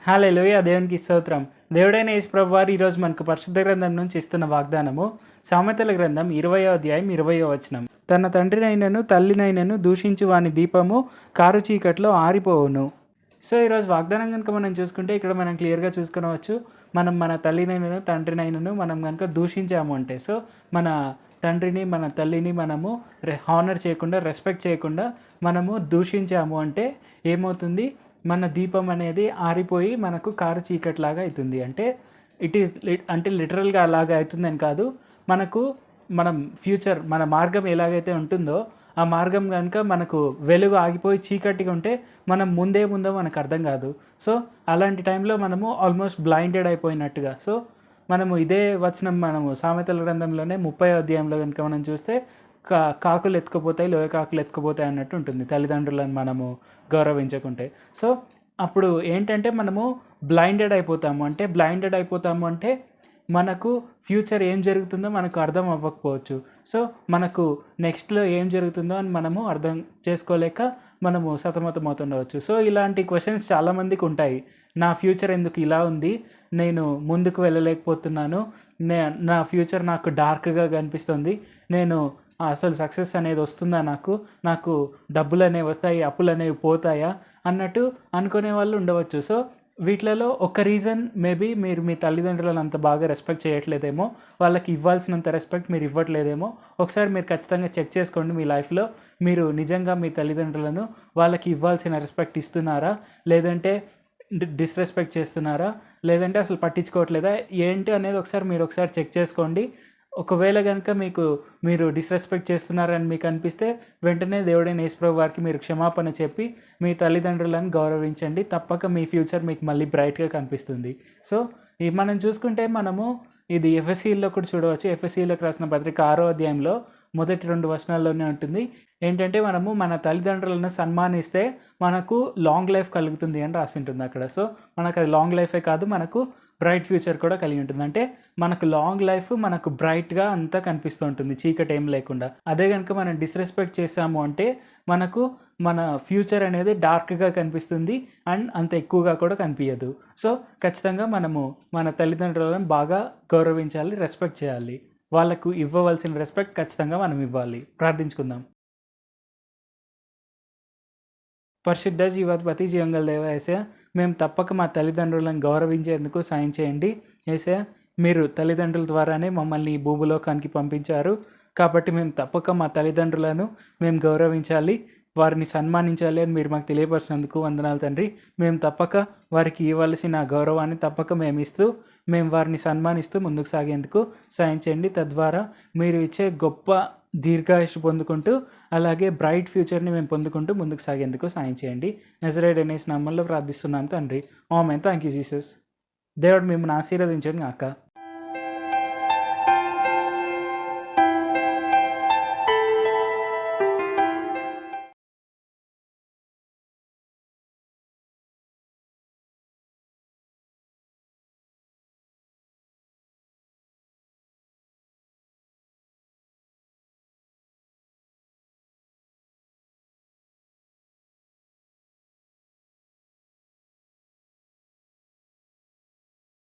హల్లెలూయా! దేవునికి స్తోత్రం. దేవుడైన యేసు ప్రభువారు ఈరోజు మనకు పరిశుద్ధ గ్రంథం నుంచి ఇస్తున్న వాగ్దానము సామెతల గ్రంథం 20వ అధ్యాయం 20వ వచనం. తన తండ్రినైనను తల్లినైనను దూషించు వాని దీపము కారు చీకట్లో ఆరిపోవును. సో ఈరోజు వాగ్దానం కనుక మనం చూసుకుంటే ఇక్కడ మనం క్లియర్గా చూసుకొనవచ్చు. మనం మన తల్లినైనను తండ్రినైనను మనం కనుక దూషించాము అంటే, సో మన తండ్రిని మన తల్లిని మనము హానర్ చేయకుండా, రెస్పెక్ట్ చేయకుండా మనము దూషించాము అంటే ఏమవుతుంది, మన దీపం అనేది ఆరిపోయి మనకు కారు చీకట్లాగా అవుతుంది. అంటే అంటే లిటరల్గా అలాగా అవుతుందని కాదు, మనం ఫ్యూచర్ మన మార్గం ఎలాగైతే ఉంటుందో ఆ మార్గం కనుక మనకు వెలుగు ఆగిపోయి చీకటిగా ఉంటే మనం ముందో మనకు అర్థం కాదు. సో అలాంటి టైంలో మనము ఆల్మోస్ట్ బ్లైండెడ్ అయిపోయినట్టుగా. సో మనము ఇదే వచనం మనము సామెతల గ్రంథంలోనే 30వ అధ్యాయంలో కనుక మనం చూస్తే కాకులు ఎత్తుకుపోతాయి, లోయ కాకులు ఎత్తుకుపోతాయి అన్నట్టు ఉంటుంది, తల్లిదండ్రులను మనము గౌరవించకుంటే. సో అప్పుడు ఏంటంటే మనము బ్లైండెడ్ అయిపోతాము అంటే మనకు ఫ్యూచర్ ఏం జరుగుతుందో మనకు అర్థం అవ్వకపోవచ్చు. సో మనకు నెక్స్ట్లో ఏం జరుగుతుందో అని మనము అర్థం చేసుకోలేక మనము సతమతమవుతుండవచ్చు. సో ఇలాంటి క్వశ్చన్స్ చాలామందికి ఉంటాయి. నా ఫ్యూచర్ ఎందుకు ఇలా ఉంది, నేను ముందుకు వెళ్ళలేకపోతున్నాను, నా ఫ్యూచర్ నాకు డార్క్గా కనిపిస్తుంది, నేను అసలు సక్సెస్ అనేది వస్తుందా, నాకు డబ్బులు అనేవి వస్తాయి, అప్పులు అనేవి పోతాయా అన్నట్టు అనుకునే వాళ్ళు ఉండవచ్చు. సో వీటిలలో ఒక రీజన్ మేబీ మీరు మీ తల్లిదండ్రులను అంత బాగా రెస్పెక్ట్ చేయట్లేదేమో, వాళ్ళకి ఇవ్వాల్సినంత రెస్పెక్ట్ మీరు ఇవ్వట్లేదేమో. ఒకసారి మీరు ఖచ్చితంగా చెక్ చేసుకోండి మీ లైఫ్లో. మీరు నిజంగా మీ తల్లిదండ్రులను వాళ్ళకి ఇవ్వాల్సిన రెస్పెక్ట్ ఇస్తున్నారా, లేదంటే డిస్రెస్పెక్ట్ చేస్తున్నారా, లేదంటే అసలు పట్టించుకోవట్లేదా ఏంటి అనేది ఒకసారి చెక్ చేసుకోండి. ఒకవేళ కనుక మీరు డిస్రెస్పెక్ట్ చేస్తున్నారని మీకు అనిపిస్తే వెంటనే దేవుడైన యేసు ప్రభు వారికి మీరు క్షమాపణ చెప్పి మీ తల్లిదండ్రులను గౌరవించండి. తప్పక మీ ఫ్యూచర్ మీకు మళ్ళీ బ్రైట్గా కనిపిస్తుంది. సో మనం చూసుకుంటే మనము ఇది ఎఫెసీల్లో కూడా చూడవచ్చు. ఎఫెసీలకు రాసిన పత్రిక 6వ అధ్యాయంలో మొదటి 2 వచనాల్లోనే ఉంటుంది. ఏంటంటే మనము మన తల్లిదండ్రులను సన్మానిస్తే మనకు లాంగ్ లైఫ్ కలుగుతుంది అని రాసి ఉంటుంది అక్కడ. సో మనకు అది లాంగ్ లైఫే కాదు, మనకు బ్రైట్ ఫ్యూచర్ కూడా కలిగి ఉంటుంది. అంటే మనకు లాంగ్ లైఫ్ మనకు బ్రైట్గా అంతా కనిపిస్తూ ఉంటుంది, చీకటి ఏం లేకుండా. అదే కనుక మనం డిస్రెస్పెక్ట్ చేసాము అంటే మనకు మన ఫ్యూచర్ అనేది డార్క్గా కనిపిస్తుంది అండ్ అంత ఎక్కువగా కూడా కనిపించదు. సో ఖచ్చితంగా మనము మన తల్లిదండ్రులను బాగా గౌరవించాలి, రెస్పెక్ట్ చేయాలి. వాళ్ళకు ఇవ్వవలసిన రెస్పెక్ట్ ఖచ్చితంగా మనం ఇవ్వాలి. ప్రార్థించుకుందాం. పరిశుద్ధ జీవాధిపతి జీవంగల దేవ యేసయ్య, మేము తప్పక మా తల్లిదండ్రులను గౌరవించేందుకు సాయం చేయండి. యేసయ్య, మీరు తల్లిదండ్రుల ద్వారానే మమ్మల్ని ఈ భూలోకానికి పంపించారు. కాబట్టి మేము తప్పక మా తల్లిదండ్రులను మేము గౌరవించాలి, వారిని సన్మానించాలి అని మీరు మాకు తెలియపరిచినందుకు వందనాలు తండ్రి. మేము తప్పక వారికి ఇవ్వాల్సిన గౌరవాన్ని తప్పక మేము వారిని సన్మానిస్తూ ముందుకు సాగేందుకు సాయం చేయండి. తద్వారా మీరు ఇచ్చే గొప్ప దీర్ఘాయుష్ పొందుకుంటూ అలాగే బ్రైట్ ఫ్యూచర్ని మేము పొందుకుంటూ ముందుకు సాగేందుకు సాయం చేయండి. నజరేయుడైన యేసు నామములో ప్రార్థిస్తున్నాం తండ్రి. ఆమేన్. Thank you Jesus. దేవుడు మిమ్మల్ని ఆశీర్వదించండి గాక.